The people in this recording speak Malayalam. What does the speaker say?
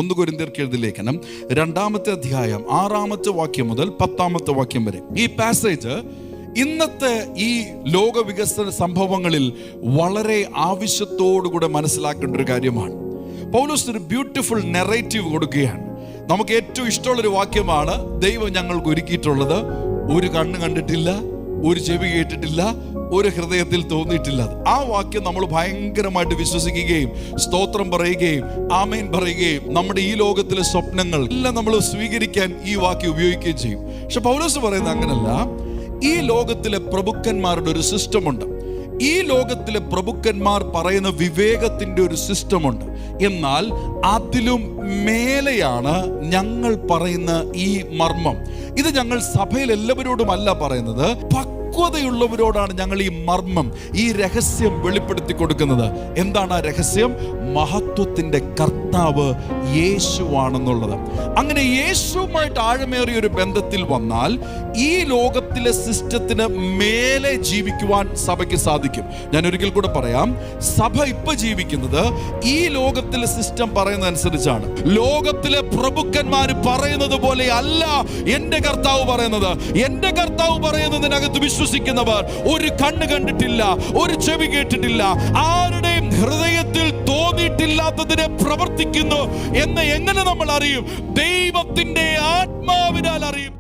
1 കൊരിന്ത്യർക്ക് എഴുതിയ ലേഖനം 2-ാമത്തെ അധ്യായം 6-ാമത്തെ വാക്യം മുതൽ 10-ാമത്തെ വാക്യം വരെ. ഈ പാസേജ് ഇന്നത്തെ ഈ ലോക വികസന സംഭവങ്ങളിൽ വളരെ ആവശ്യത്തോടുകൂടെ മനസ്സിലാക്കേണ്ട ഒരു കാര്യമാണ്. പൗലോസ് ഒരു ബ്യൂട്ടിഫുൾ നെറേറ്റീവ് കൊടുക്കുകയാണ്. നമുക്ക് ഏറ്റവും ഇഷ്ടമുള്ളൊരു വാക്യമാണ്, ദൈവം ഞങ്ങൾക്ക് ഒരുക്കിയിട്ടുള്ളത് ഒരു കണ്ണ് കണ്ടിട്ടില്ല, ഒരു ചെവി കേട്ടിട്ടില്ല, ഒരു ഹൃദയത്തിൽ തോന്നിയിട്ടില്ല. ആ വാക്യം നമ്മൾ ഭയങ്കരമായിട്ട് വിശ്വസിക്കുകയും സ്തോത്രം പറയുകയും ആമേൻ പറയുകയും നമ്മുടെ ഈ ലോകത്തിലെ സ്വപ്നങ്ങൾ എല്ലാം നമ്മൾ സ്വീകരിക്കാൻ ഈ വാക്യം ഉപയോഗിക്കുകയും ചെയ്യും. പക്ഷെ പൗലോസ് പറയുന്നത് അങ്ങനല്ല. ഈ ലോകത്തിലെ പ്രഭുക്കന്മാരുടെ ഒരു സിസ്റ്റമുണ്ട്. ഈ ലോകത്തിലെ പ്രഭുക്കന്മാർ പറയുന്ന വിവേകത്തിന്റെ ഒരു സിസ്റ്റമുണ്ട്. എന്നാൽ അതിലും മേലെയാണ് ഞങ്ങൾ പറയുന്ന ഈ മർമ്മം. ഇത് ഞങ്ങൾ സഭയിൽ എല്ലാവരോടുമല്ല പറയുന്നത്, പക്വതയുള്ളവരോടാണ് ഞങ്ങൾ ഈ മർമ്മം, ഈ രഹസ്യം വെളിപ്പെടുത്തി കൊടുക്കുന്നത്. എന്താണ് ആ രഹസ്യം? മഹത്വത്തിന്റെ കർത്താവ് യേശുവാണെന്നുള്ളത്. അങ്ങനെ യേശുവുമായിട്ട് ആഴമേറിയ ഒരു ബന്ധത്തിൽ വന്നാൽ ഈ ലോകത്തിലെ സിസ്റ്റത്തിന് മേലെ ജീവിക്കുവാൻ സഭയ്ക്ക് സാധിക്കും. ഞാൻ ഒരിക്കൽ കൂടെ പറയാം, സഭ ഇപ്പൊ ജീവിക്കുന്നത് ഈ ലോകത്തിലെ സിസ്റ്റം പറയുന്നതനുസരിച്ചാണ്. ലോകത്തിലെ പ്രഭുക്കന്മാർ പറയുന്നത് പോലെ അല്ല എന്റെ കർത്താവ് പറയുന്നത്. എന്റെ കർത്താവ് പറയുന്നതിനകത്ത് വിശ്വസിക്കുന്നവർ ഒരു കണ്ണ് കണ്ടിട്ടില്ല, ഒരു ചെവി കേട്ടിട്ടില്ല, ആരുടെയും ഹൃദയത്തിൽ തോന്നിയിട്ടില്ലാത്തതിനെ പ്രവർത്തിക്കുന്നു എന്ന് എങ്ങനെ നമ്മൾ അറിയും? ദൈവത്തിന്റെ ആത്മാവിനാൽ അറിയും.